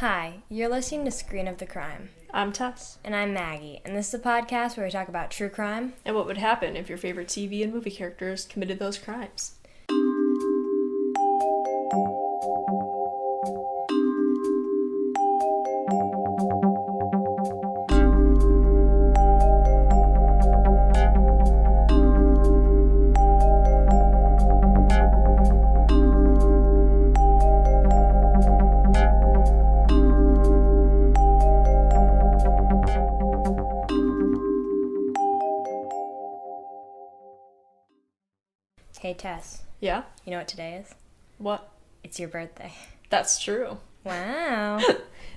Hi, you're listening to Screen of the Crime. I'm Tess. And I'm Maggie, and this is a podcast where we talk about true crime. And what would happen if your favorite TV and movie characters committed those crimes. Hey Tess. Yeah? You know what today is? What? It's your birthday. That's true. Wow.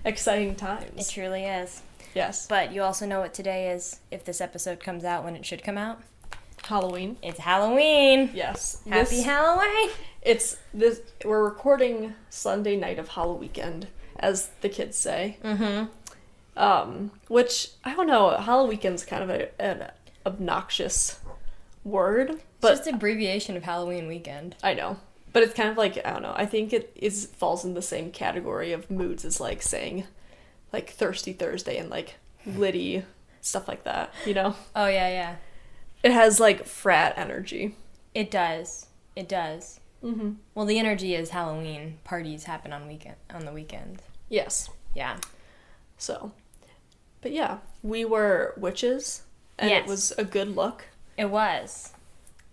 Exciting times. It truly is. Yes. But you also know what today is if this episode comes out when it should come out? Halloween. It's Halloween. Yes. Happy Halloween. We're recording Sunday night of Halloween weekend, as the kids say. Mm-hmm. Which, I don't know, Halloween weekend's kind of an obnoxious word. But It's just an abbreviation of Halloween weekend. I know. But it's kind of like, I don't know, I think it falls in the same category of moods as like saying like Thirsty Thursday and like Liddy, stuff like that, you know? Oh, yeah. It has like frat energy. It does. It does. Mm-hmm. Well, the energy is Halloween. Parties happen on the weekend. Yes. Yeah. So, but yeah, we were witches, and Yes. It was a good look. It was.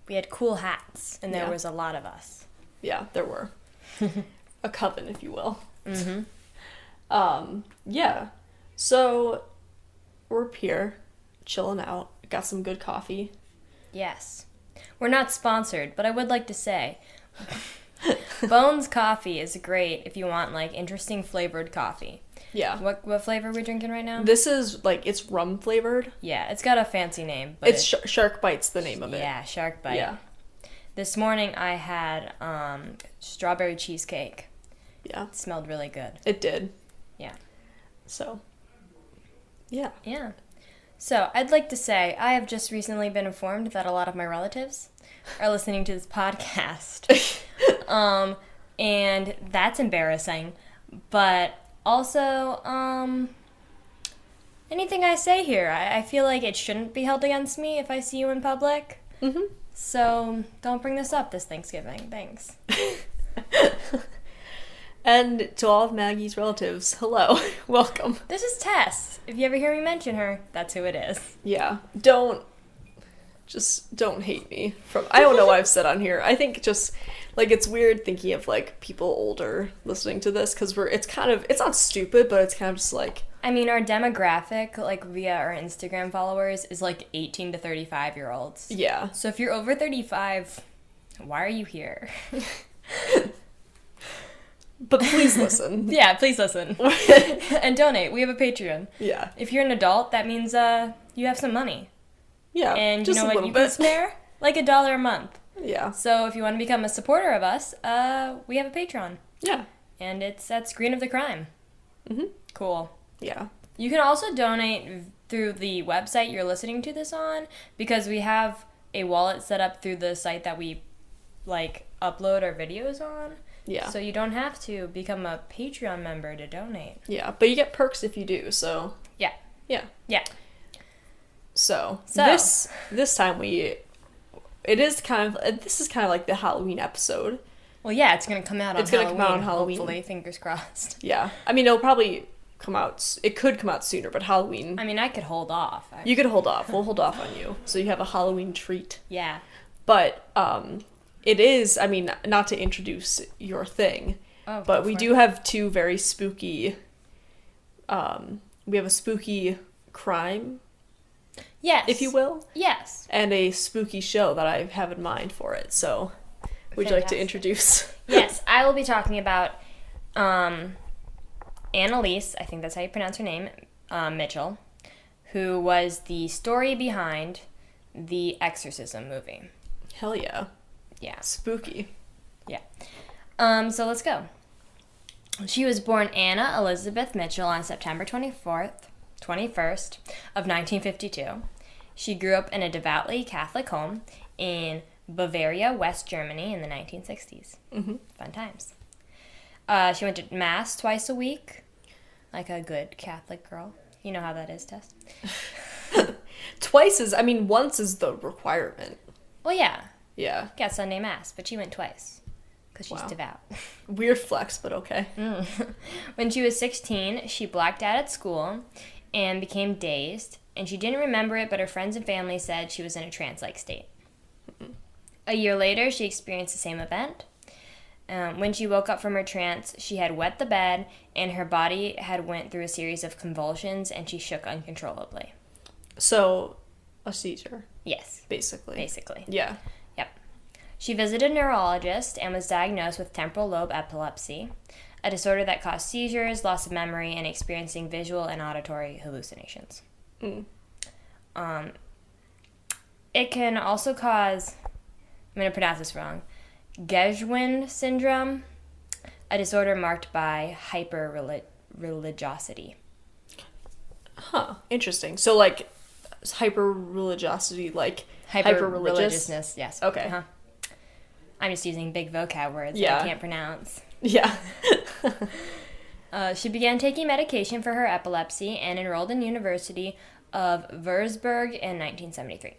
We had cool hats, and there Yeah. was a lot of us. Yeah, there were. A coven, if you will. Mm-hmm. Yeah. So, we're here, chilling out, got some good coffee. Yes. We're not sponsored, but I would like to say, Bones Coffee is great if you want, like, interesting flavored coffee. Yeah. What flavor are we drinking right now? This is, like, it's rum flavored. Yeah, it's got a fancy name. But It's Shark Bite's the name of it. Yeah, Shark Bite. Yeah. This morning I had strawberry cheesecake. Yeah. It smelled really good. It did. Yeah. So, yeah. Yeah. So, I'd like to say, I have just recently been informed that a lot of my relatives are listening to this podcast. And that's embarrassing. But also, anything I say here, I feel like it shouldn't be held against me if I see you in public. Mm-hmm. So, don't bring this up this Thanksgiving. Thanks. And to all of Maggie's relatives, hello. Welcome. This is Tess. If you ever hear me mention her, that's who it is. Yeah. Don't hate me. I don't know what I've said on here. I think just, like, it's weird thinking of, like, people older listening to this, because it's not stupid, but it's kind of just, like... I mean, our demographic, like, via our Instagram followers, is, like, 18 to 35-year-olds. Yeah. So if you're over 35, why are you here? But please listen. Yeah, please listen. And donate. We have a Patreon. Yeah. If you're an adult, that means you have some money. Yeah, And just you know a what little you bit. can spare? Like $1 a month. Yeah. So if you want to become a supporter of us, we have a Patreon. Yeah. And it's at Screen of the Crime. Mm-hmm. Cool. Yeah. You can also donate through the website you're listening to this on, because we have a wallet set up through the site that we, like, upload our videos on. Yeah. So you don't have to become a Patreon member to donate. Yeah, but you get perks if you do, so... Yeah. Yeah. Yeah. So this time this is kind of like the Halloween episode. Well, yeah, it's going to come out on Halloween. It's going to come out on Halloween. Hopefully, fingers crossed. Yeah. I mean, it'll probably come out... It could come out sooner, but Halloween... I mean, I could hold off. You could hold off. We'll hold off on you. So you have a Halloween treat. Yeah. But, it is... I mean, not to introduce your thing, but we do have two very spooky... we have a spooky crime... Yes. if you will. Yes. And a spooky show that I have in mind for it. So, would you like to introduce? Yes, I will be talking about Anneilesse, I think that's how you pronounce her name, Michel, who was the story behind the Exorcism movie. Hell yeah. Yeah. Spooky. Yeah. So let's go. She was born Anna Elizabeth Michel on September 21st of 1952. She grew up in a devoutly Catholic home in Bavaria, West Germany in the 1960s. Mm-hmm. Fun times. She went to Mass twice a week. Like a good Catholic girl. You know how that is, Tess. Once is the requirement. Well, yeah. Yeah. Got Sunday Mass, but she went twice. Because she's devout. Weird flex, but okay. When she was 16, she blacked out at school and became dazed. And she didn't remember it, but her friends and family said she was in a trance-like state. A year later, she experienced the same event. When she woke up from her trance, she had wet the bed, and her body had went through a series of convulsions, and she shook uncontrollably. So, a seizure. Yes. Basically. Yeah. Yep. She visited a neurologist and was diagnosed with temporal lobe epilepsy, a disorder that caused seizures, loss of memory, and experiencing visual and auditory hallucinations. It can also cause, I'm going to pronounce this wrong, Geschwin syndrome, a disorder marked by hyper-religiosity. Huh. Interesting. So, like, hyper-religiosity, like, hyper-religiousness, yes. Okay. Uh-huh. I'm just using big vocab words that I can't pronounce. Yeah. She began taking medication for her epilepsy and enrolled in University of Würzburg in 1973.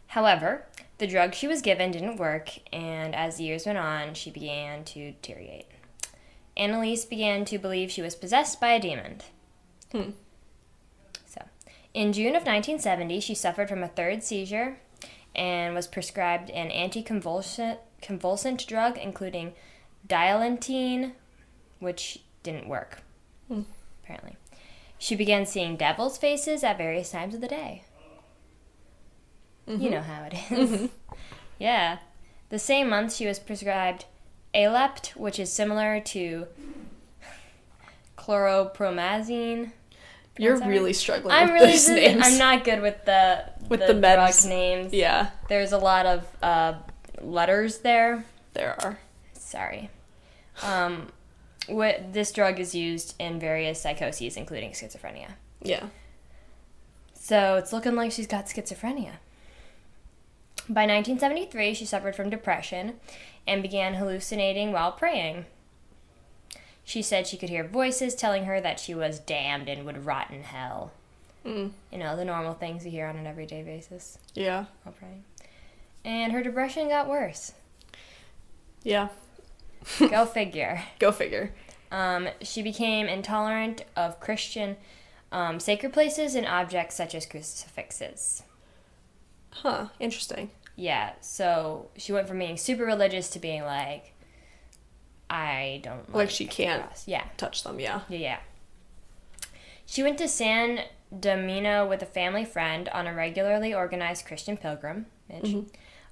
However, the drug she was given didn't work, and as the years went on, she began to deteriorate. Anneilesse began to believe she was possessed by a demon. So, in June of 1970, she suffered from a third seizure and was prescribed an anticonvulsant drug, including dilantin, which didn't work, apparently. She began seeing devil's faces at various times of the day. You know how it is. Yeah. The same month, she was prescribed Alept, which is similar to chloropromazine. You're really struggling with those names. I'm not good with the meds. drug names. Yeah. There's a lot of letters there. There are. Sorry. This drug is used in various psychoses, including schizophrenia. Yeah. So it's looking like she's got schizophrenia. By 1973, she suffered from depression and began hallucinating while praying. She said she could hear voices telling her that she was damned and would rot in hell. You know, the normal things you hear on an everyday basis. Yeah. While praying. And her depression got worse. Yeah. Go figure. Go figure. She became intolerant of Christian sacred places and objects such as crucifixes. Huh. Interesting. Yeah, so she went from being super religious to being like, I don't like she can't touch them, yeah. Yeah. She went to San Domino with a family friend on a regularly organized Christian pilgrimage.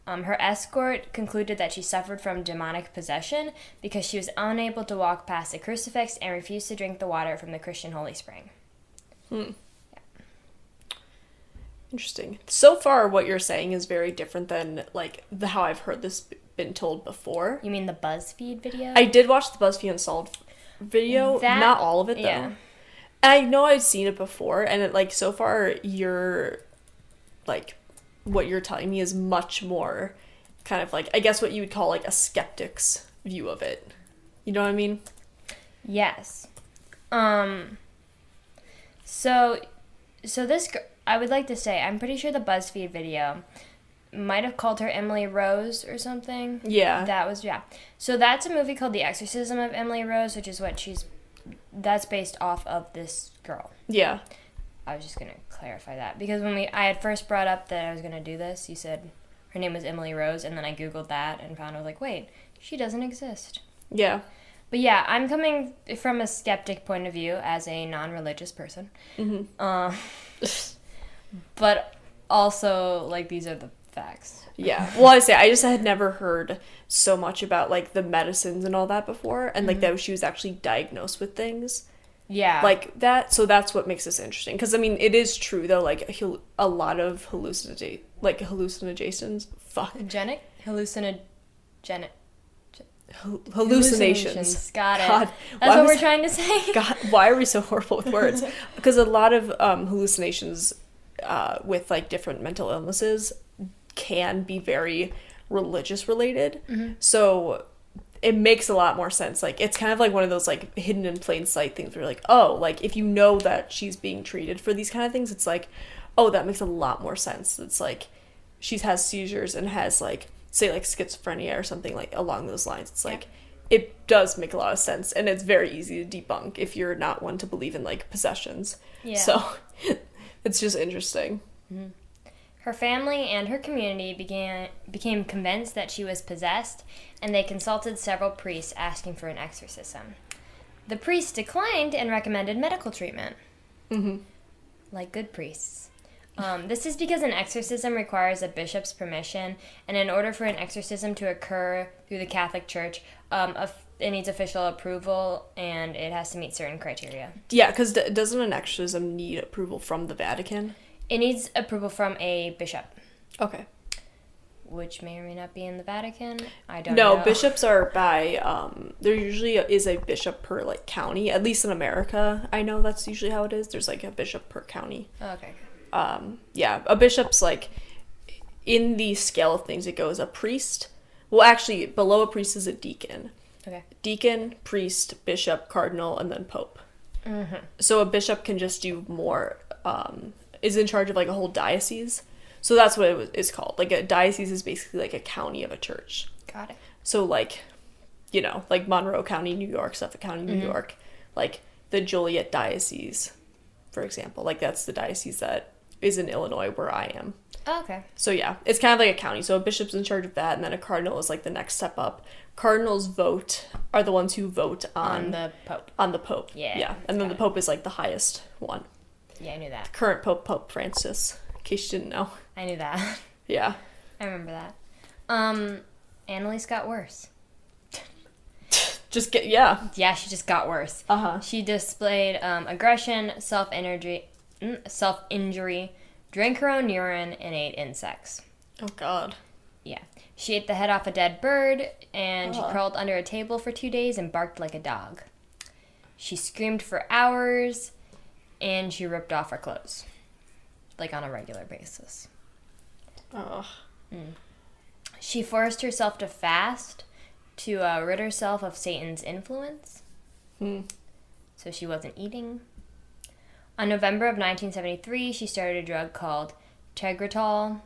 Her escort concluded that she suffered from demonic possession because she was unable to walk past the crucifix and refused to drink the water from the Christian holy spring. Yeah. Interesting. So far, what you're saying is very different than, like, how I've heard this been told before. You mean the BuzzFeed video? I did watch the BuzzFeed Unsolved video. Not all of it, though. Yeah. And I know I've seen it before, and it, like, so far, what you're telling me is much more kind of, like, I guess what you would call, like, a skeptic's view of it. You know what I mean? Yes. So this, I would like to say, I'm pretty sure the BuzzFeed video might have called her Emily Rose or something. Yeah. So that's a movie called The Exorcism of Emily Rose, which is what that's based off of this girl. Yeah. I was just going to clarify that. Because when I had first brought up that I was going to do this, you said her name was Emily Rose, and then I Googled that and found, I was like, wait, she doesn't exist. Yeah. But yeah, I'm coming from a skeptic point of view as a non-religious person. But also, like, these are the facts. Yeah. Well, I just had never heard so much about, like, the medicines and all that before, and, like, that she was actually diagnosed with things. Yeah. Like, that, so that's what makes this interesting. Because, I mean, it is true, though, like, a lot of hallucinations. Hallucinations. Got it. God, that's what we're trying to say. God, why are we so horrible with words? Because a lot of hallucinations with, like, different mental illnesses can be very religious related. So it makes a lot more sense. Like, it's kind of like one of those, like, hidden in plain sight things where you're like, oh, like, if you know that she's being treated for these kind of things, it's like, oh, that makes a lot more sense. It's like, she has seizures and has, like, say, like, schizophrenia or something, like, along those lines. It's like, it does make a lot of sense, and it's very easy to debunk if you're not one to believe in, like, possessions. Yeah. So, it's just interesting. Mm-hmm. Her family and her community became convinced that she was possessed, and they consulted several priests asking for an exorcism. The priests declined and recommended medical treatment. Mm-hmm. Like good priests. This is because an exorcism requires a bishop's permission, and in order for an exorcism to occur through the Catholic Church, it needs official approval, and it has to meet certain criteria. Yeah, because doesn't an exorcism need approval from the Vatican? It needs approval from a bishop. Okay. Which may or may not be in the Vatican. I don't know. No, bishops are by, there usually is a bishop per, like, county. At least in America, I know that's usually how it is. There's, like, a bishop per county. Okay. Yeah, a bishop's, like, in the scale of things, it goes a priest. Well, actually, below a priest is a deacon. Okay. Deacon, priest, bishop, cardinal, and then pope. Mm-hmm. So a bishop can just do more, is in charge of, like, a whole diocese. So that's what it is called. Like, a diocese is basically, like, a county of a church. Got it. So, like, you know, like Monroe County, New York, Suffolk County, New York. Like, the Joliet Diocese, for example. Like, that's the diocese that is in Illinois where I am. Oh, okay. So, yeah, it's kind of like a county. So a bishop's in charge of that, and then a cardinal is, like, the next step up. Cardinals are the ones who vote on the Pope. On the Pope. Yeah. And then the Pope is, like, the highest one. Yeah, I knew that. The current Pope, Pope Francis, in case you didn't know. I knew that. Yeah. I remember that. Anneilesse got worse. Yeah. Yeah, she just got worse. Uh-huh. She displayed aggression, self-injury, drank her own urine, and ate insects. Oh, God. Yeah. She ate the head off a dead bird, and she crawled under a table for 2 days and barked like a dog. She screamed for hours, and she ripped off her clothes. Like, on a regular basis. Oh. She forced herself to fast to rid herself of Satan's influence. So she wasn't eating. On November of 1973, she started a drug called Tegretol,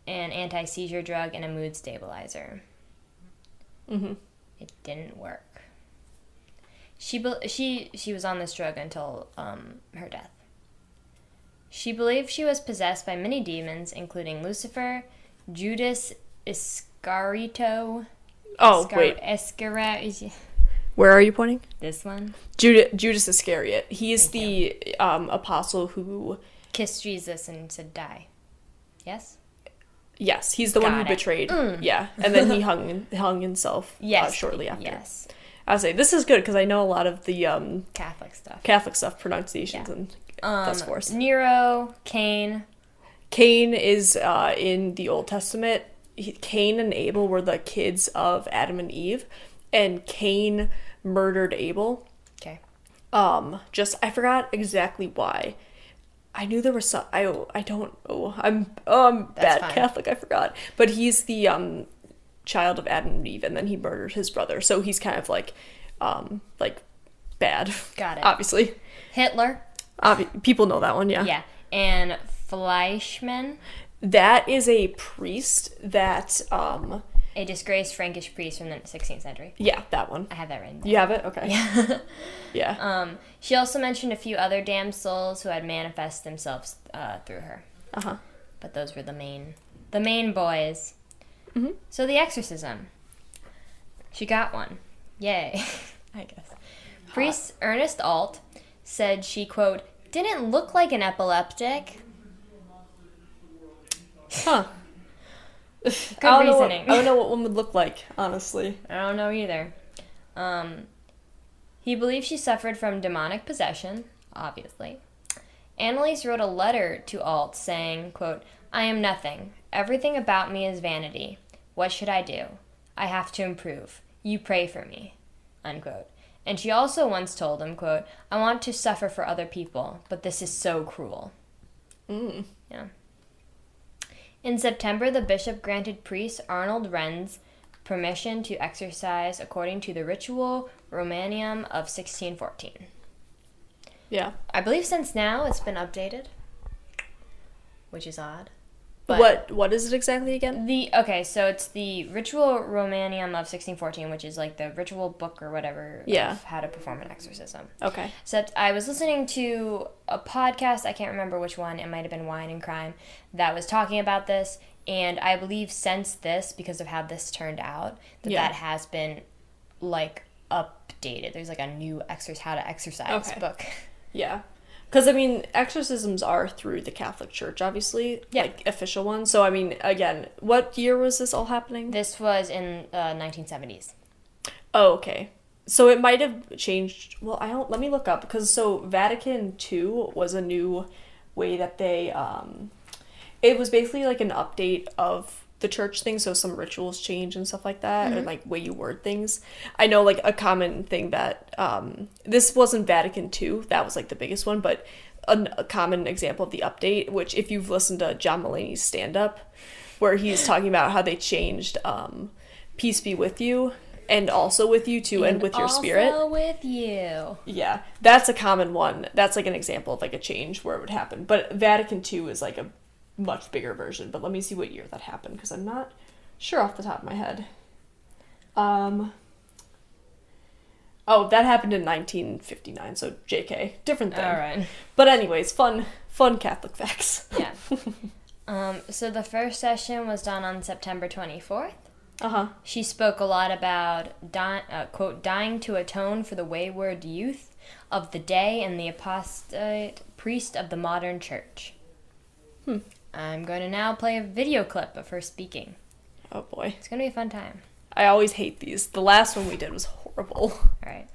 an anti-seizure drug and a mood stabilizer. Mm-hmm. It didn't work. She was on this drug until her death. She believed she was possessed by many demons, including Lucifer, Judas Iscarioto. Oh, wait. Where are you pointing? This one. Judas Iscariot. He's the apostle who kissed Jesus and said, "Die." Yes. Yes, he's the one who betrayed. Yeah, and then he hung himself. Shortly after. Yes. I would say this is good because I know a lot of the Catholic stuff, pronunciations, and that's forced. Nero, Cain. Cain is in the Old Testament. Cain and Abel were the kids of Adam and Eve, and Cain murdered Abel. Okay. I forgot exactly why. I knew there was some. I don't. I'm bad fine. Catholic. I forgot. But he's the child of Adam and Eve, and then he murdered his brother. So he's kind of like bad. Got it. Obviously. Hitler. People know that one. Yeah. Yeah, and Fleischmann. That is a priest that a disgraced Frankish priest from the 16th century. Yeah, that one. I have that written down. You have it? Okay. Yeah. Yeah. She also mentioned a few other damned souls who had manifested themselves through her. Uh-huh. But those were the main boys. Mm-hmm. So the exorcism. She got one. Yay. I guess. Priest Ernest Alt said she, quote, didn't look like an epileptic. Huh. Good reasoning. I don't know what one would look like, honestly. I don't know either. He believed she suffered from demonic possession, obviously. Anneilesse wrote a letter to Alt saying, quote, I am nothing. Everything about me is vanity. What should I do? I have to improve. You pray for me, unquote. And she also once told him, quote, I want to suffer for other people, but this is so cruel. Yeah. In September, the bishop granted priest Arnold Renz permission to exercise according to the Ritual Romanium of 1614. Yeah. I believe since now it's been updated, which is odd. But what is it exactly again? So it's the Ritual Romanium of 1614, which is like the ritual book or whatever of how to perform an exorcism. Okay. Except I was listening to a podcast, I can't remember which one, it might have been Wine and Crime, that was talking about this, and I believe since this, because of how this turned out, that has been like updated. There's like a new how to exercise book. Yeah. Because, I mean, exorcisms are through the Catholic Church, obviously, like, official ones. So, I mean, again, what year was this all happening? This was in the 1970s. Oh, okay. So it might have changed. Well, let me look up. Because, Vatican II was a new way that they, it was basically like an update of the church thing, so some rituals change and stuff like that, or like way you word things. I know like a common thing that this wasn't Vatican II, that was like the biggest one, but a common example of the update, which if you've listened to John Mulaney's stand-up, where he's talking about how they changed peace be with you and also with you too, and with your spirit. Also with you. Yeah, that's a common one. That's like an example of like a change where it would happen. But Vatican II is like a much bigger version, but let me see what year that happened, because I'm not sure off the top of my head. That happened in 1959, so JK, different thing. All right. But anyways, fun Catholic facts. Yeah. So the first session was done on September 24th. Uh-huh. She spoke a lot about, quote, dying to atone for the wayward youth of the day and the apostate priest of the modern church. I'm going to now play a video clip of her speaking. Oh boy. It's going to be a fun time. I always hate these. The last one we did was horrible. All right.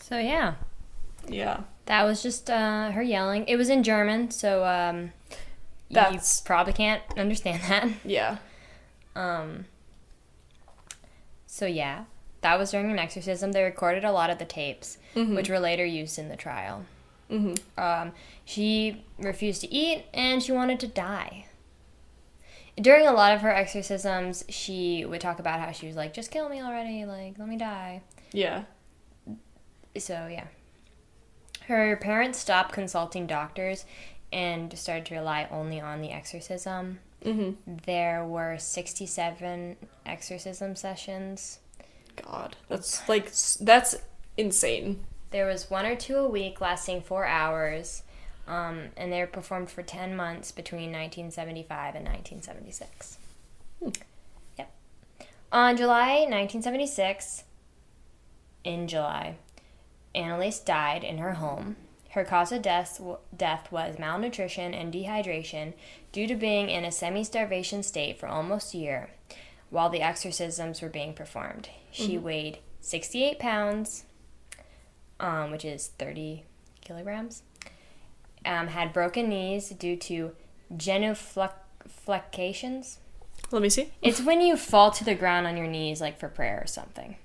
So yeah. Yeah. That was just her yelling. It was in German, so you probably can't understand that. Yeah. So yeah, that was during an exorcism. They recorded a lot of the tapes, which were later used in the trial. She refused to eat, and she wanted to die. During a lot of her exorcisms, she would talk about how she was like, just kill me already, like, let me die. Yeah. So, yeah. Her parents stopped consulting doctors and started to rely only on the exorcism. There were 67 exorcism sessions. God, that's insane. There was 1 or 2 a week lasting 4 hours, and they were performed for 10 months between 1975 and 1976. Yep. On July 1976, Anneilesse died in her home. Her cause of death was malnutrition and dehydration due to being in a semi-starvation state for almost a year while the exorcisms were being performed. She weighed 68 pounds, which is 30 kilograms, had broken knees due to genuflections. Let me see. It's when you fall to the ground on your knees, like for prayer or something.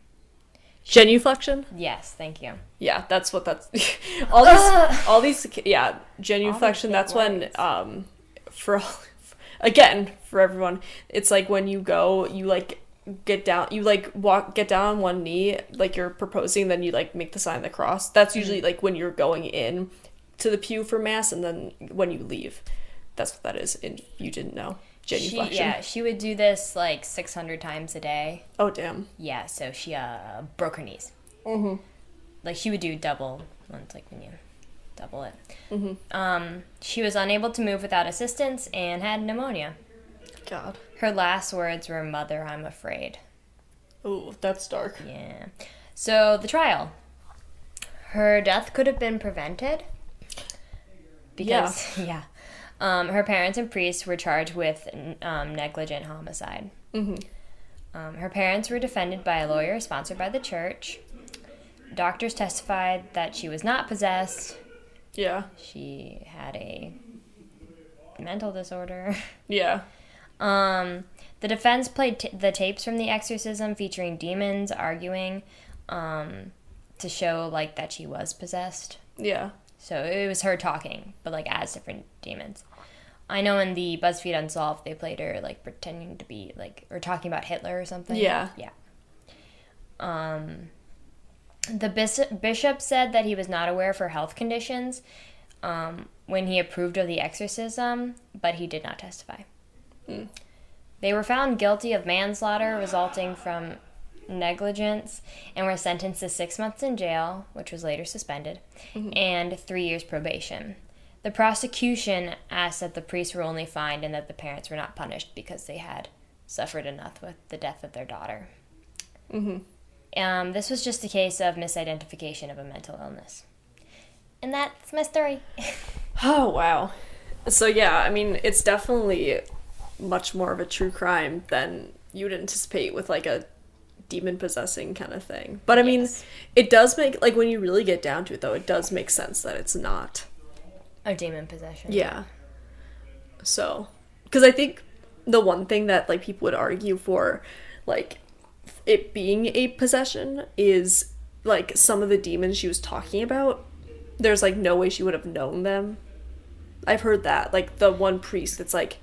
Genuflection? Yes, thank you. Yeah, that's what that's... genuflection, that's when, for everyone, it's like when you go, you like get down on one knee, like you're proposing, then you like make the sign of the cross. That's usually like when you're going in to the pew for mass, and then when you leave. That's what that is, and you didn't know. Genuflection. She would do this like 600 times a day. Oh, damn. Yeah, so she broke her knees. Like she would do double ones, like when you double it. She was unable to move without assistance and had pneumonia. God. Her last words were, "Mother, I'm afraid." Oh, that's dark. Yeah. So the trial. Her death could have been prevented. Because, her parents and priests were charged with negligent homicide. Her parents were defended by a lawyer sponsored by the church. Doctors testified that she was not possessed. Yeah. She had a mental disorder. Yeah. The defense played the tapes from the exorcism featuring demons arguing to show, like, that she was possessed. Yeah. So it was her talking, but, like, as different demons. I know in the BuzzFeed Unsolved, they played her, like, pretending to be, like, or talking about Hitler or something. Yeah. Yeah. The bishop said that he was not aware of her health conditions when he approved of the exorcism, but he did not testify. Mm. They were found guilty of manslaughter resulting from negligence and were sentenced to 6 months in jail, which was later suspended, and 3 years probation. The prosecution asked that the priests were only fined and that the parents were not punished because they had suffered enough with the death of their daughter. This was just a case of misidentification of a mental illness. And that's my story. Oh, wow. So, yeah, I mean, it's definitely much more of a true crime than you would anticipate with, like, a demon-possessing kind of thing. But, I mean, it does make, like, when you really get down to it, though, it does make sense that it's not a demon possession. Yeah. So, because I think the one thing that, like, people would argue for, like, it being a possession is, like, some of the demons she was talking about, there's, like, no way she would have known them. I've heard that. Like, the one priest that's, like,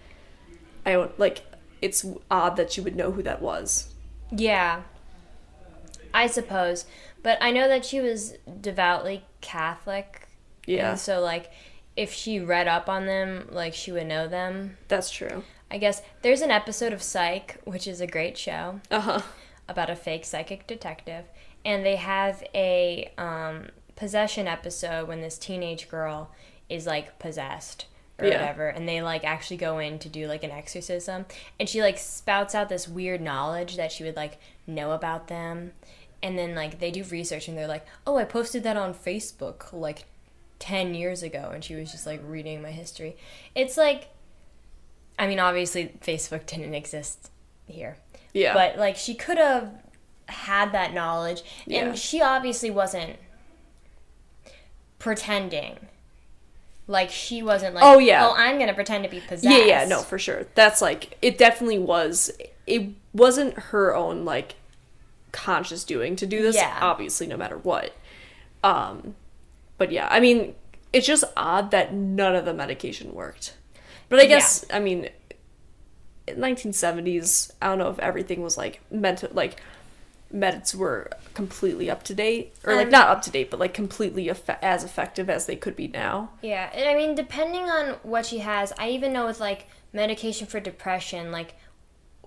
I don't, like, it's odd that you would know who that was. Yeah. I suppose. But I know that she was devoutly Catholic. Yeah. And so, like, if she read up on them, like, she would know them. That's true. I guess there's an episode of Psych, which is a great show. Uh-huh. About a fake psychic detective. And they have a possession episode when this teenage girl is, like, possessed. Or whatever, and they, like, actually go in to do, like, an exorcism, and she, like, spouts out this weird knowledge that she would, like, know about them, and then, like, they do research, and they're like, oh, I posted that on Facebook, like, 10 years ago, and she was just, like, reading my history. It's, like, I mean, obviously, Facebook didn't exist here. Yeah. But, like, she could have had that knowledge, and she obviously wasn't pretending. Like, she wasn't like, oh, I'm going to pretend to be possessed. Yeah, no, for sure. That's, like, it definitely was, it wasn't her own, like, conscious doing to do this, obviously, no matter what. But, yeah, I mean, it's just odd that none of the medication worked. But I guess, I mean, in 1970s, I don't know if everything was, like, meds were completely up to date, or like not up to date, but like completely as effective as they could be now. Yeah, and I mean, depending on what she has, I even know with like medication for depression, like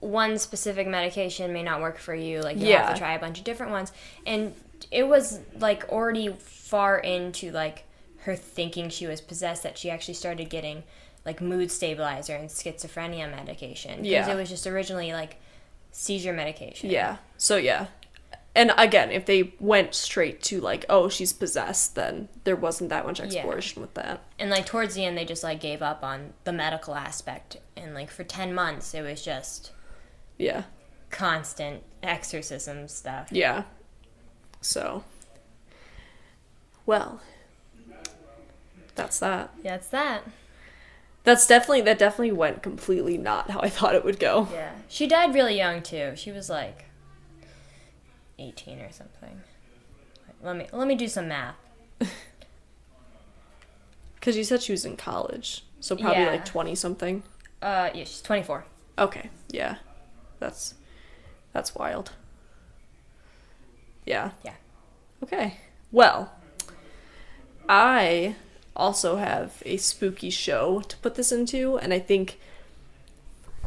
one specific medication may not work for you. Like you have to try a bunch of different ones, and it was like already far into like her thinking she was possessed that she actually started getting like mood stabilizer and schizophrenia medication. Because it was just originally like seizure medication. Yeah. So, yeah. And again, if they went straight to, like, oh, she's possessed, then there wasn't that much exploration with that. And, like, towards the end, they just, like, gave up on the medical aspect. And, like, for 10 months, it was just... Yeah. Constant exorcism stuff. Yeah. So... Well... That's that. That's that. That definitely went completely not how I thought it would go. Yeah. She died really young, too. She was, like, 18 or something. Let me do some math. Because you said she was in college. So probably, like, 20-something. Yeah, she's 24. Okay. Yeah. That's wild. Yeah. Yeah. Okay. Well, I... also have a spooky show to put this into, and I think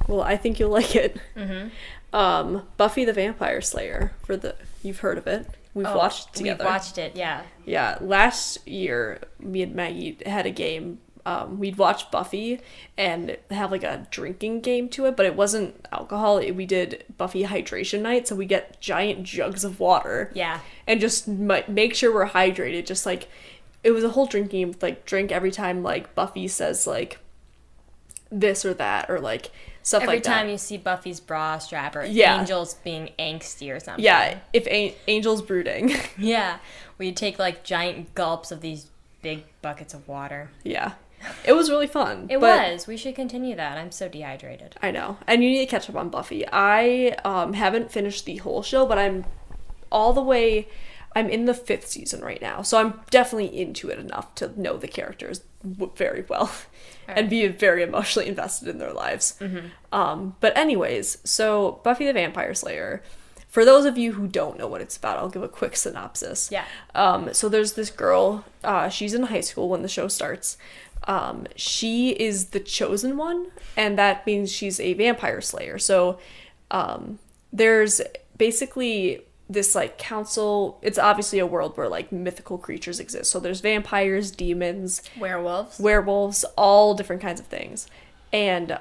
you'll like it. Buffy the Vampire Slayer, you've heard of it. We've watched it together. We've watched it, yeah. Yeah, last year, me and Maggie had a game. We'd watch Buffy and have like a drinking game to it, but it wasn't alcohol. We did Buffy hydration night, so we get giant jugs of water. Yeah. And just make sure we're hydrated, just like... It was a whole drinking game, like, drink every time, like, Buffy says, like, this or that, or, like, stuff like that. Every time you see Buffy's bra strap, or Angel's being angsty or something. Yeah, if Angel's brooding. Yeah, where you take, like, giant gulps of these big buckets of water. Yeah. It was really fun. It was. We should continue that. I'm so dehydrated. I know. And you need to catch up on Buffy. I haven't finished the whole show, but I'm in the 5th season right now. So I'm definitely into it enough to know the characters very well and be very emotionally invested in their lives. But anyways, so Buffy the Vampire Slayer, for those of you who don't know what it's about, I'll give a quick synopsis. Yeah. So there's this girl, she's in high school when the show starts. She is the chosen one, and that means she's a vampire slayer. So there's basically this like council. It's obviously a world where like mythical creatures exist. So there's vampires, demons, werewolves, all different kinds of things. And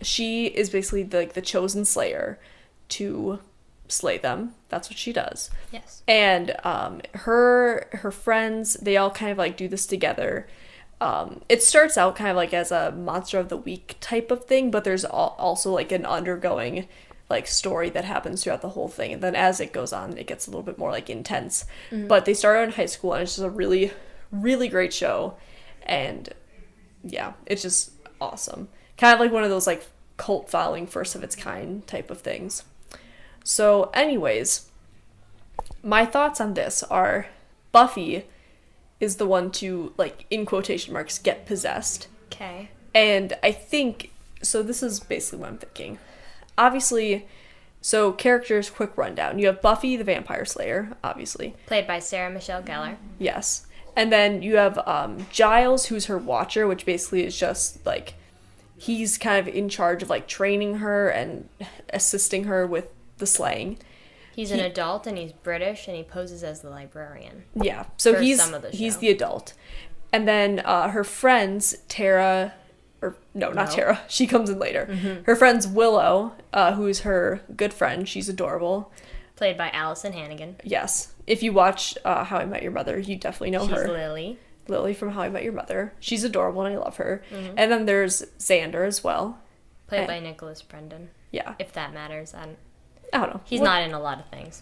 she is basically the chosen slayer to slay them. That's what she does. Yes. And her friends, they all kind of like do this together. It starts out kind of like as a monster of the week type of thing, but there's also like an undergoing like story that happens throughout the whole thing, and then as it goes on, it gets a little bit more like intense. But they started in high school, and it's just a really, really great show, and yeah, it's just awesome. Kind of like one of those like cult following, first of its kind type of things. So anyways, my thoughts on this are Buffy is the one to, like, in quotation marks, get possessed. Okay. And I think, so this is basically what I'm thinking. Obviously, so characters, quick rundown. You have Buffy the Vampire Slayer, obviously. Played by Sarah Michelle Gellar. Yes. And then you have Giles, who's her watcher, which basically is just, like, he's kind of in charge of, like, training her and assisting her with the slaying. He's an adult, and he's British, and he poses as the librarian. Yeah, so he's the the adult. And then her friends, Tara, not Tara, she comes in later. Her friends Willow, who's her good friend, she's adorable. Played by Alison Hannigan. Yes. If you watch How I Met Your Mother, you definitely know her. She's Lily. Lily from How I Met Your Mother. She's adorable, and I love her. And then there's Xander as well. Played by Nicholas Brendan. Yeah. If that matters. I don't know. He's not in a lot of things.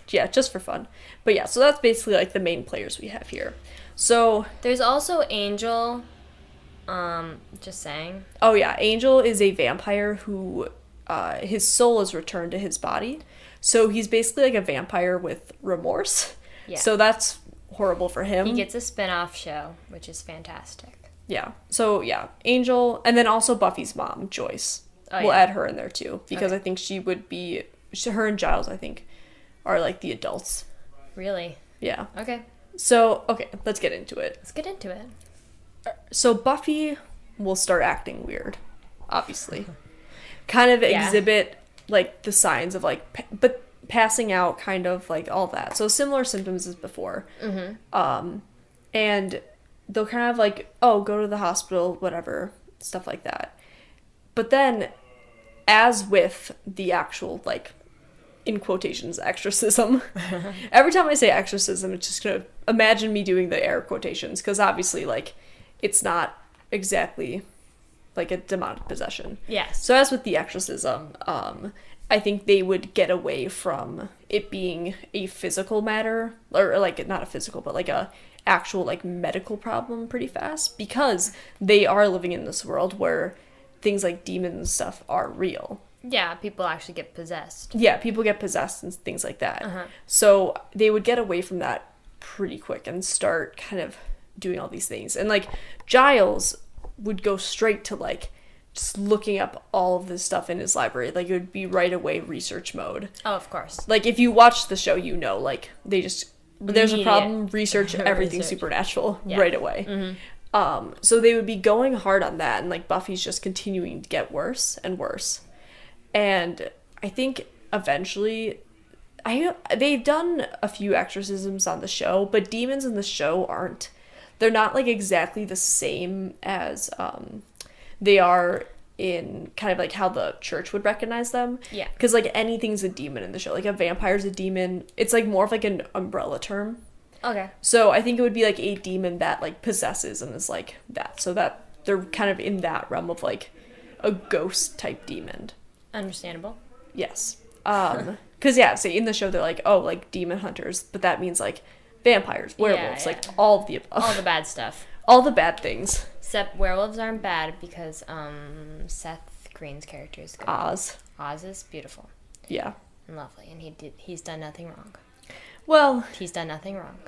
Yeah, just for fun. But yeah, so that's basically like the main players we have here. So there's also Angel. Just saying. Oh yeah, Angel is a vampire who his soul is returned to his body. So he's basically like a vampire with remorse. Yeah. So that's horrible for him. He gets a spin-off show, which is fantastic. Yeah. So yeah, Angel, and then also Buffy's mom, Joyce. We'll add her in there too, because I think she would be, her and Giles, I think, are like the adults. Really? Yeah. Okay. So, let's get into it. So Buffy will start acting weird, obviously. Kind of exhibit like the signs of like, but passing out, kind of like all that. So similar symptoms as before. And they'll kind of like, go to the hospital, whatever, stuff like that. But then, as with the actual, like, in quotations, exorcism, every time I say exorcism, it's just gonna imagine me doing the air quotations, because obviously, like, it's not exactly, like, a demonic possession. Yes. So as with the exorcism, I think they would get away from it being a physical matter, or like, not a physical, but like a actual, like, medical problem pretty fast, because they are living in this world where things like demons and stuff are real. Yeah, people actually get possessed. Yeah, people get possessed and things like that. So they would get away from that pretty quick and start kind of doing all these things. And like Giles would go straight to like just looking up all of this stuff in his library. Like it would be right away research mode. Oh, of course. Like if you watch the show, you know, like they just, there's a problem, research everything supernatural right away. So they would be going hard on that, and like Buffy's just continuing to get worse and worse. And I think eventually, they've done a few exorcisms on the show, but demons in the show they're not like exactly the same as they are in kind of like how the church would recognize them. Yeah. Because like anything's a demon in the show. Like a vampire's a demon. It's like more of like an umbrella term. Okay. So I think it would be like a demon that like possesses and is like that. So that they're kind of in that realm of like a ghost type demon. Understandable. Yes. Because yeah, so in the show they're like, oh, like demon hunters, but that means like vampires, werewolves, like all of the above. All the bad stuff. All the bad things. Except werewolves aren't bad because Seth Green's character is good. Oz. Oz is beautiful. Yeah. And lovely, and he's done nothing wrong. Well, he's done nothing wrong.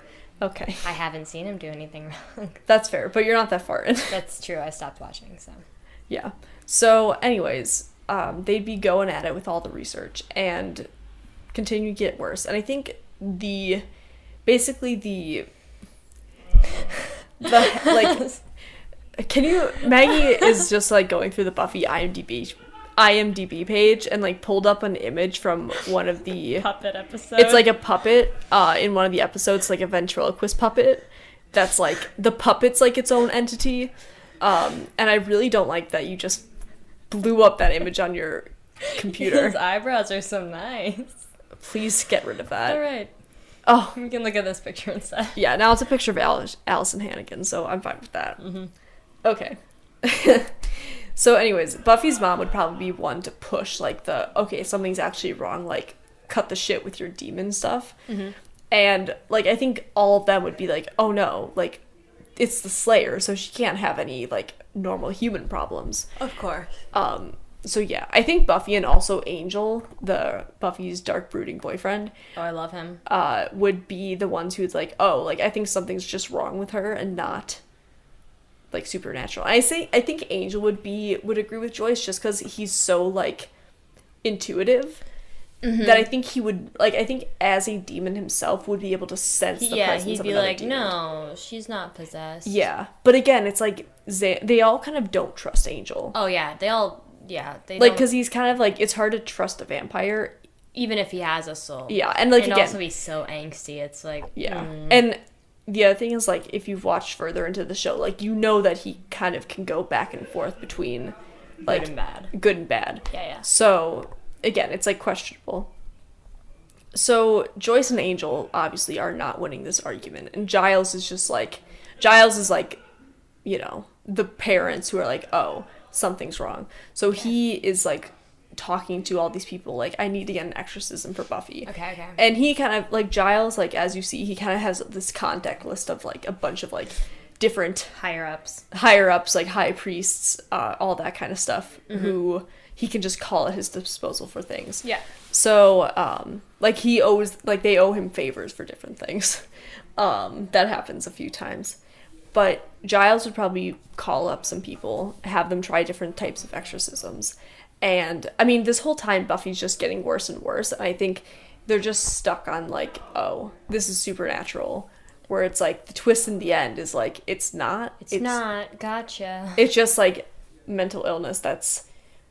Okay. I haven't seen him do anything wrong. That's fair, but you're not that far in. That's true. I stopped watching, so. Yeah. So, anyways, they'd be going at it with all the research and continue to get worse. And I think Maggie is just like going through the Buffy IMDb page and like pulled up an image from one of the puppet episodes. It's like a puppet in one of the episodes, like a ventriloquist puppet that's like the puppet's like its own entity. And I really don't like that you just blew up that image on your computer. His eyebrows are so nice. Please get rid of that. All right. Oh, we can look at this picture instead. Yeah, now it's a picture of Allison Hannigan, so I'm fine with that. Mm-hmm. Okay. So anyways, Buffy's mom would probably be one to push, like, okay, something's actually wrong, like, cut the shit with your demon stuff. Mm-hmm. And, like, I think all of them would be like, oh no, like, it's the Slayer, so she can't have any, like, normal human problems. Of course. So yeah, I think Buffy and also Angel, Buffy's dark brooding boyfriend. Oh, I love him. Would be the ones who's like, oh, like, I think something's just wrong with her and not like supernatural. I think Angel would agree with Joyce just because he's so like intuitive. Mm-hmm. That I think he would like. I think as a demon himself would be able to sense the presence of another demon. Yeah, he'd be like, no, she's not possessed. Yeah, but again, it's like they all kind of don't trust Angel. Oh yeah, they like, because he's kind of like, it's hard to trust a vampire, even if he has a soul. Yeah, and like, and again, also he's so angsty. It's like, yeah, and the other thing is, like, if you've watched further into the show, like, you know that he kind of can go back and forth between like good and bad. Yeah. So again, it's like questionable. So Joyce and Angel obviously are not winning this argument, and Giles is like, you know, the parents who are like, oh, something's wrong. So he is like talking to all these people like, I need to get an exorcism for Buffy. Okay. And he kind of like, Giles, like, as you see, he kind of has this contact list of like a bunch of like different higher ups, like high priests, all that kind of stuff, mm-hmm. who he can just call at his disposal for things. Yeah. So like they owe him favors for different things. That happens a few times. But Giles would probably call up some people, have them try different types of exorcisms. And, I mean, this whole time, Buffy's just getting worse and worse. And I think they're just stuck on, like, oh, this is supernatural. Where it's, like, the twist in the end is, like, it's not. It's not. Gotcha. It's just, like, mental illness that's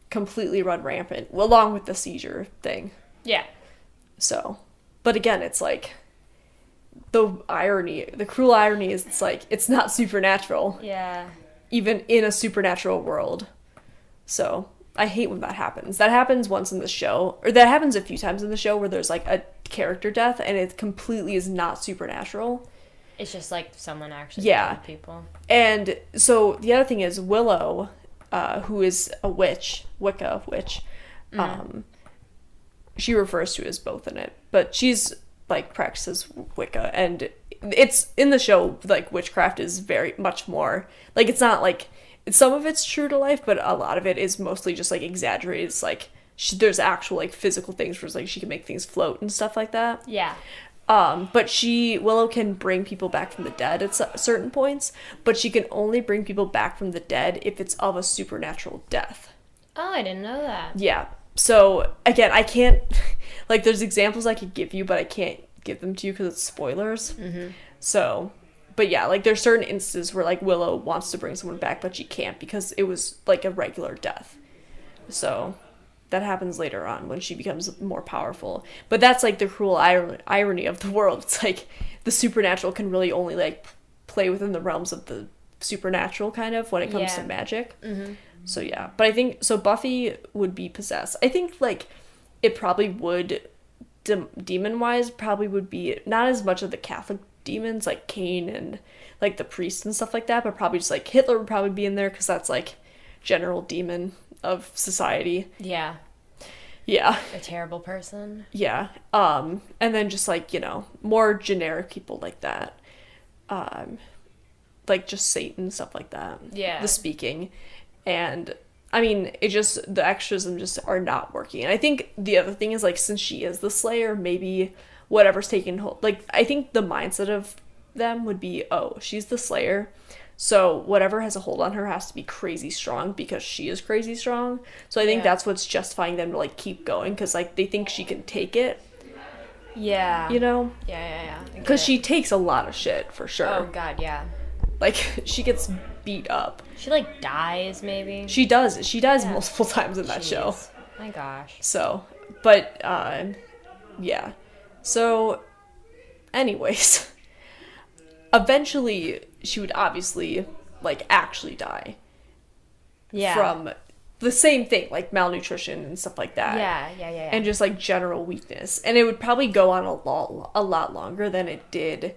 completely run rampant, along with the seizure thing. Yeah. So, but again, it's, like, the cruel irony is, it's like, it's not supernatural. Yeah. Even in a supernatural world. So, I hate when that happens. That happens once in the show, or that happens a few times in the show where there's, like, a character death, and it completely is not supernatural. It's just, like, someone actually killed people. And so, the other thing is, Willow, who is a witch, Wicca witch, she refers to as both in it, but she's like practices Wicca, and it's in the show, like, witchcraft is very much more like, it's not like, some of it's true to life, but a lot of it is mostly just like exaggerated. It's like there's actual like physical things where it's like she can make things float and stuff like that. Yeah. But Willow can bring people back from the dead at certain points, but she can only bring people back from the dead if it's of a supernatural death. Oh, I didn't know that. Yeah. So, again, I can't, like, there's examples I could give you, but I can't give them to you because it's spoilers. Mm-hmm. So, but yeah, like, there's certain instances where, like, Willow wants to bring someone back, but she can't because it was, like, a regular death. So, that happens later on when she becomes more powerful. But that's, like, the cruel irony of the world. It's, like, the supernatural can really only, like, play within the realms of the supernatural, kind of, when it comes to magic. Mm-hmm. So, yeah. But I think, so Buffy would be possessed. I think, like, it probably would, demon-wise, probably would be not as much of the Catholic demons, like Cain and, like, the priests and stuff like that, but probably just, like, Hitler would probably be in there, because that's, like, general demon of society. Yeah. Yeah. A terrible person. Yeah. And then just, like, you know, more generic people like that. Like, just Satan, stuff like that. Yeah. The speaking. And, I mean, it just, the exorcism just are not working. And I think the other thing is, like, since she is the Slayer, maybe whatever's taking hold, like, I think the mindset of them would be, oh, she's the Slayer, so whatever has a hold on her has to be crazy strong because she is crazy strong. So I think that's what's justifying them to, like, keep going, because, like, they think she can take it. Yeah. You know? Yeah. Because she takes a lot of shit, for sure. Oh, God, yeah. Like, she gets beat up. She, like, dies, maybe? She dies multiple times in that show. My gosh. So, but, yeah. So, anyways, eventually she would obviously, like, actually die. Yeah. From the same thing, like malnutrition and stuff like that. Yeah. And just, like, general weakness. And it would probably go on a lot longer than it did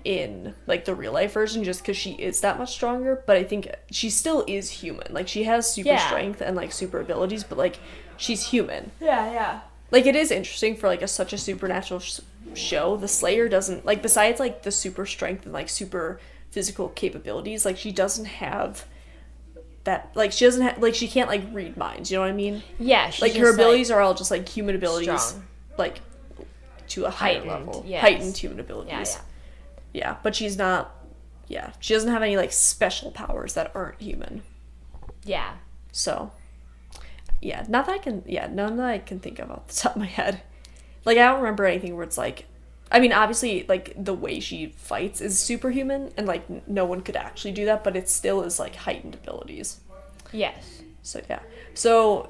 in, like, the real life version, just because she is that much stronger. But I think she still is human. Like, she has super strength and, like, super abilities, but, like, she's human. Yeah. Like, it is interesting for, like, such a supernatural show. The Slayer doesn't, like, besides, like, the super strength and, like, super physical capabilities, like, she doesn't have that, like, she doesn't have, like, she can't, like, read minds, you know what I mean? Yeah, she's like, her abilities are all just, like, human abilities. Strong. Like, to a higher level. Yes. Heightened human abilities. Yeah, but she's not, she doesn't have any, like, special powers that aren't human. Yeah. So, yeah, none that I can think of off the top of my head. Like, I don't remember anything where it's, like, I mean, obviously, like, the way she fights is superhuman, and, like, no one could actually do that, but it still is, like, heightened abilities. Yes. So, yeah. So,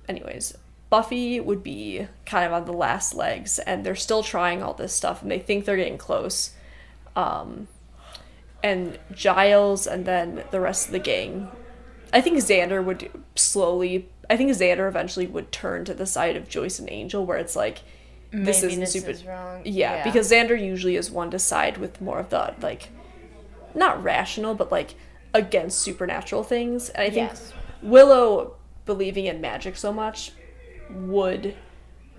anyways, Buffy would be kind of on the last legs, and they're still trying all this stuff, and they think they're getting close. And Giles and then the rest of the gang, I think Xander eventually would turn to the side of Joyce and Angel, where it's like, this is wrong. Yeah, because Xander usually is one to side with more of the, like, not rational, but, like, against supernatural things. And I think Willow, believing in magic so much, would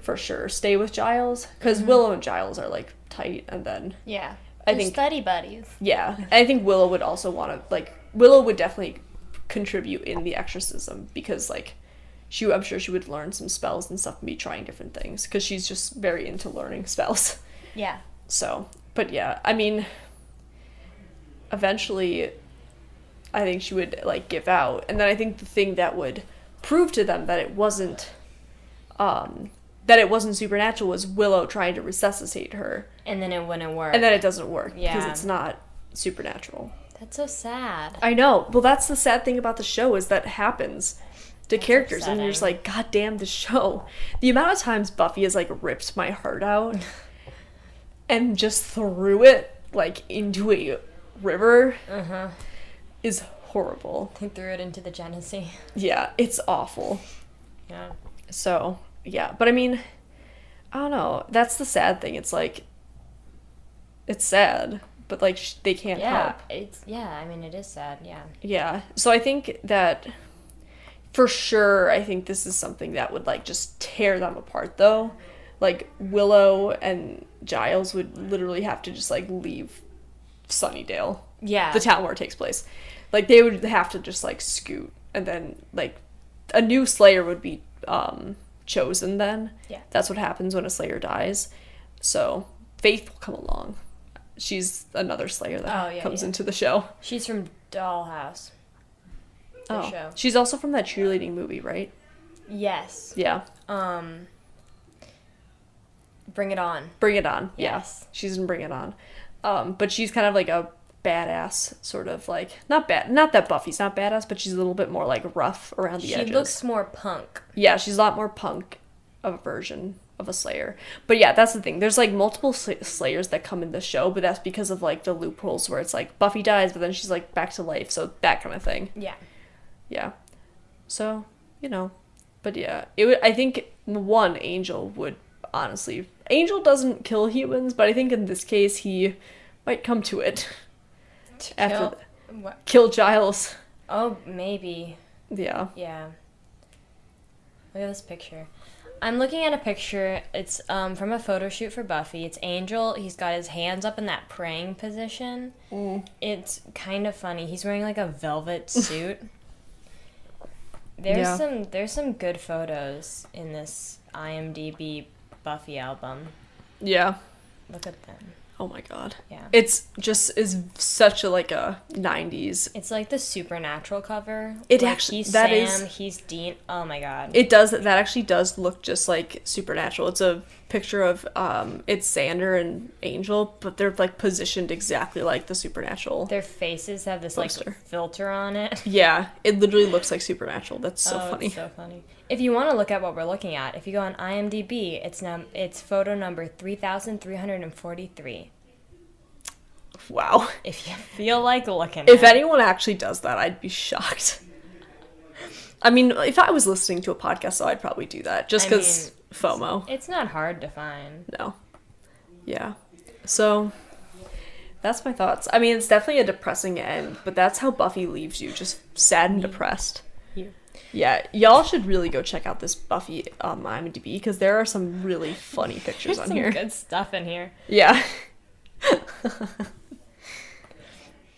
for sure stay with Giles, because Willow and Giles are, like, tight, and then I think study buddies. Yeah, and I think Willow would also want to, like, Willow would definitely contribute in the exorcism, because, like, I'm sure she would learn some spells and stuff and be trying different things, because she's just very into learning spells. Yeah. So, but yeah, I mean, eventually, I think she would, like, give out, and then I think the thing that would prove to them that it wasn't supernatural was Willow trying to resuscitate her. And then it wouldn't work. And then it doesn't work, because it's not supernatural. That's so sad. I know. Well, that's the sad thing about the show, is that happens to characters, upsetting. and you're just like, God damn, the show. The amount of times Buffy has, like, ripped my heart out and just threw it, like, into a river is horrible. They threw it into the Genesee. Yeah, it's awful. Yeah. So, yeah. But, I mean, I don't know. That's the sad thing. It's, like, it's sad, but, like, they can't help. I mean, it is sad, yeah. Yeah. So I think that, for sure, I think this is something that would, like, just tear them apart, though. Like, Willow and Giles would literally have to just, like, leave Sunnydale. Yeah. The town where it takes place. Like, they would have to just, like, scoot. And then, like, a new Slayer would be chosen then. Yeah. That's what happens when a Slayer dies. So, Faith will come along. She's another Slayer that comes into the show. She's from Dollhouse. The show. She's also from that cheerleading movie, right? Yes. Yeah. Bring It On. Bring It On. Yes. Yeah. She's in Bring It On. But she's kind of like a badass, sort of, like, not that Buffy's not badass, but she's a little bit more, like, rough around the edges. She looks more punk. Yeah, she's a lot more punk of a version of a Slayer. But yeah, that's the thing. There's, like, multiple Slayers that come in the show, but that's because of, like, the loopholes where it's like Buffy dies, but then she's, like, back to life, so that kind of thing. Yeah. Yeah. So, you know. But yeah, I think Angel would, honestly, Angel doesn't kill humans, but I think in this case he might come to it. What? Kill Giles. Oh, maybe. Yeah. Yeah. Look at this picture. I'm looking at a picture. It's from a photo shoot for Buffy. It's Angel. He's got his hands up in that praying position. It's kind of funny. He's wearing like a velvet suit. There's some good photos in this IMDb Buffy album. Yeah. Look at them. Oh my god. Yeah. It's just is such a like a 90s. It's like the Supernatural cover. It like, actually he's that Sam, is he's Dean. Oh my god. It does that actually does look just like Supernatural. It's a picture of it's Xander and Angel, but they're like positioned exactly like the Supernatural. Their faces have this poster. like filter on it. Yeah, it literally looks like Supernatural. That's so funny. It's so funny. If you want to look at what we're looking at, if you go on IMDb, it's photo number 3,343. Wow. If you feel like looking If anyone actually does that, I'd be shocked. I mean, if I was listening to a podcast, though, I'd probably do that. Just because FOMO. It's not hard to find. No. Yeah. So, that's my thoughts. I mean, it's definitely a depressing end, but that's how Buffy leaves you. Just sad and depressed. Yeah, y'all should really go check out this Buffy IMDb, because there are some really funny pictures on here. There's some good stuff in here. Yeah.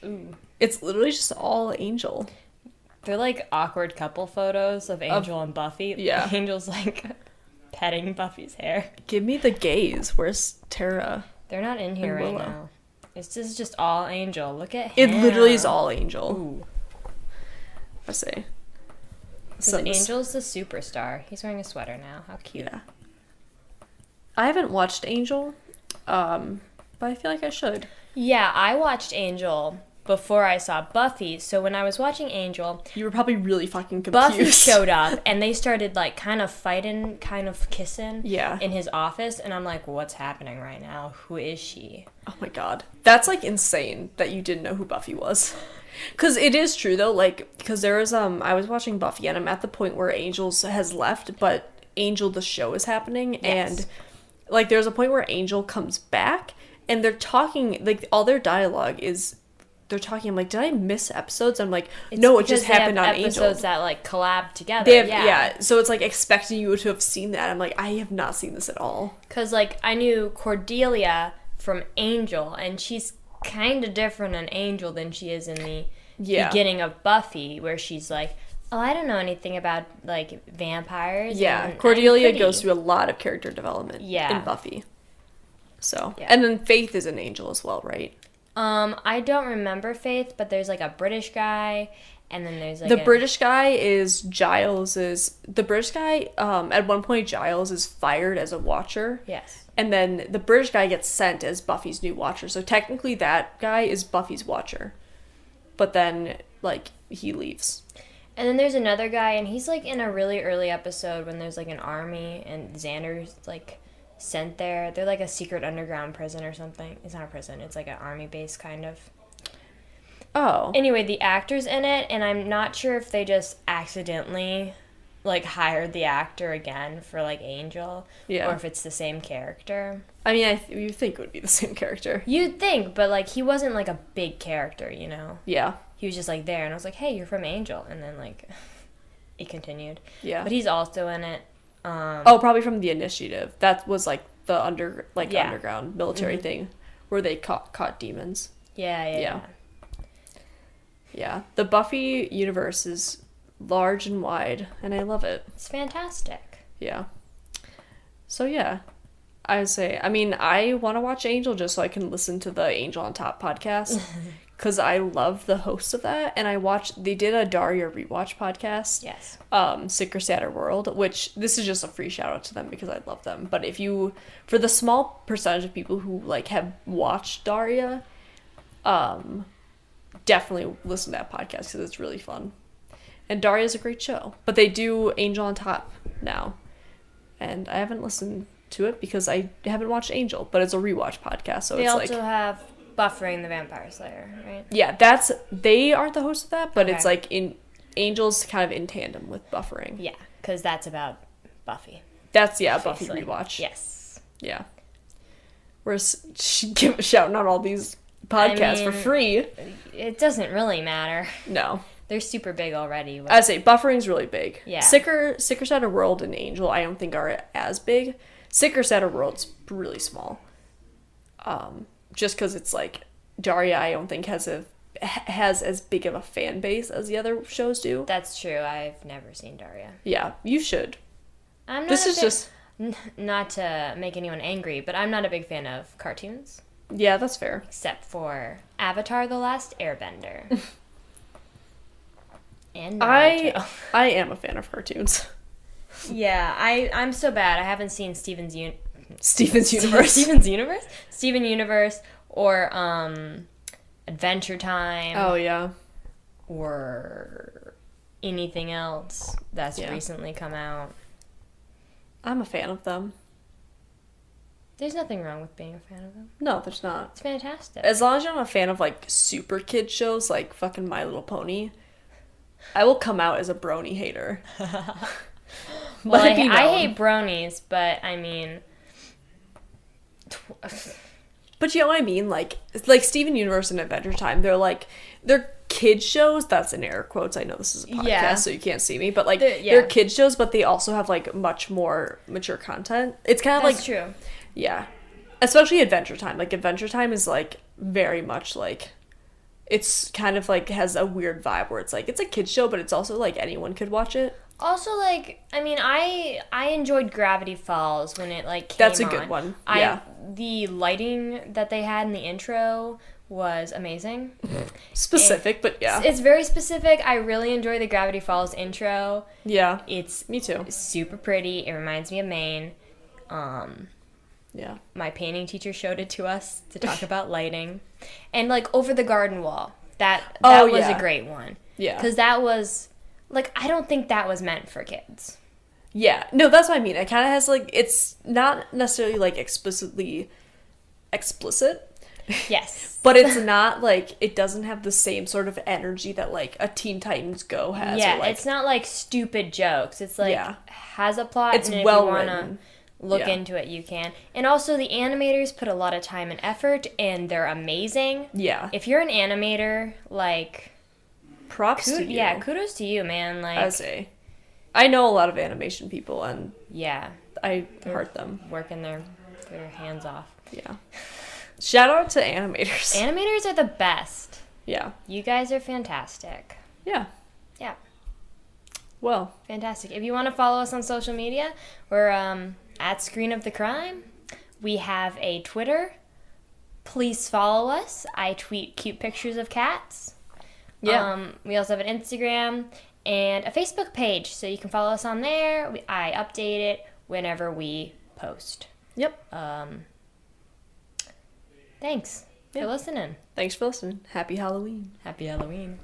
Ooh. It's literally just all Angel. They're like awkward couple photos of Angel and Buffy. Yeah. Angel's like petting Buffy's hair. Give me the gays. Where's Tara? They're not in here right now. This is just all Angel. Look at him. It literally is all Angel. Ooh. I say. Angel's the superstar. He's wearing a sweater now. How cute. Yeah. I haven't watched Angel, but I feel like I should. Yeah, I watched Angel before I saw Buffy, so when I was watching Angel... You were probably really fucking confused. Buffy showed up, and they started, like, kind of fighting, kind of kissing in his office, and I'm like, what's happening right now? Who is she? Oh my god. That's, like, insane that you didn't know who Buffy was. Because it is true, though, like, because there was, I was watching Buffy, and I'm at the point where Angel has left, but Angel the show is happening, and, like, there's a point where Angel comes back, and they're talking, like, all their dialogue is, they're talking, I'm like, did I miss episodes? I'm like, no, it just happened on Angel. Episodes that, like, collab together. They have, so it's, like, expecting you to have seen that. I'm like, I have not seen this at all. Because, like, I knew Cordelia from Angel, and she's kind of different in Angel than she is in the beginning of Buffy, where she's like, oh, I don't know anything about, like, vampires. Yeah, Cordelia goes through a lot of character development in Buffy. So, and then Faith is an Angel as well, right? I don't remember Faith, but there's, like, a British guy, and then there's, like, the British guy is Giles's... The British guy, at one point, Giles is fired as a Watcher. Yes. And then the British guy gets sent as Buffy's new Watcher. So technically that guy is Buffy's Watcher. But then, like, he leaves. And then there's another guy, and he's, like, in a really early episode when there's, like, an army, and Xander's, like, sent there. They're, like, a secret underground prison or something. It's not a prison. It's, like, an army base, kind of. Oh. Anyway, the actor's in it, and I'm not sure if they just accidentally, like, hired the actor again for, like, Angel. Yeah. Or if it's the same character. I mean, you think it would be the same character. You'd think, but, like, he wasn't, like, a big character, you know? Yeah. He was just, like, there, and I was like, hey, you're from Angel. And then, like, it continued. Yeah. But he's also in it. Probably from The Initiative. That was, like, the underground military thing where they caught demons. Yeah. Yeah. The Buffy universe is large and wide, and I love it. It's fantastic. Yeah. So, yeah. I would say, I mean, I want to watch Angel just so I can listen to the Angel on Top podcast. Because I love the host of that. And they did a Daria rewatch podcast. Yes. Sick or Sadder World, which this is just a free shout out to them because I love them. But for the small percentage of people who, like, have watched Daria, definitely listen to that podcast because it's really fun. And Daria's a great show. But they do Angel on Top now. And I haven't listened to it because I haven't watched Angel, but it's a rewatch podcast. So they also have Buffering the Vampire Slayer, right? Yeah, they aren't the host of that, but it's like Angel's kind of in tandem with Buffering. Yeah, because that's about Buffy. That's Buffy rewatch. Yes. Yeah. Whereas shouting out all these podcasts for free. It doesn't really matter. No. They're super big already. I'd say Buffering's really big. Yeah. Sicker Shattered World and Angel, I don't think are as big. Sicker Shattered World's really small. Just because it's like Daria, I don't think has as big of a fan base as the other shows do. That's true. I've never seen Daria. Yeah, you should. I'm not not to make anyone angry, but I'm not a big fan of cartoons. Yeah, that's fair. Except for Avatar: The Last Airbender. And Naruto. I am a fan of cartoons. Yeah, I'm so bad. I haven't seen Steven Universe. Steven Universe or Adventure Time. Oh yeah. Or anything else that's recently come out. I'm a fan of them. There's nothing wrong with being a fan of them. No, there's not. It's fantastic. As long as you're not a fan of like super kid shows like fucking My Little Pony, I will come out as a brony hater. Well, I hate bronies, but I mean... But you know what I mean? Like Steven Universe and Adventure Time, they're kid shows. That's in air quotes. I know this is a podcast, so you can't see me. But like, they're kid shows, but they also have like much more mature content. It's kind of like... That's true. Yeah. Especially Adventure Time. Like, Adventure Time is like very much like... It's kind of like has a weird vibe where it's like, it's a kid show, but it's also like anyone could watch it. Also, like, I mean, I enjoyed Gravity Falls when it, like, came That's a on. good one, yeah. The lighting that they had in the intro was amazing. Specific, but yeah. It's very specific. I really enjoy the Gravity Falls intro. Yeah, It's me too. Super pretty. It reminds me of Maine. Yeah. My painting teacher showed it to us to talk about lighting. And, like, Over the Garden Wall. That was a great one. Yeah. Because that was... Like, I don't think that was meant for kids. Yeah. No, that's what I mean. It kind of has, like, it's not necessarily, like, explicitly explicit. Yes. But it's not, like, it doesn't have the same sort of energy that, like, a Teen Titans Go has. Yeah, or, like, it's not, like, stupid jokes. It's, like, has a plot. It's and well if you want written. to look into it, you can. And also, the animators put a lot of time and effort, and they're amazing. Yeah. If you're an animator, like... Props to you. Yeah, kudos to you, man. Like, I know a lot of animation people, and yeah, I heart them. Working their hands off. Yeah. Shout out to animators. Animators are the best. Yeah. You guys are fantastic. Yeah. Yeah. Well. Fantastic. If you want to follow us on social media, we're at Screen of the Crime. We have a Twitter. Please follow us. I tweet cute pictures of cats. Yeah. We also have an Instagram and a Facebook page, so you can follow us on there. I update it whenever we post. Yep. Thanks for listening. Thanks for listening. Happy Halloween. Happy Halloween.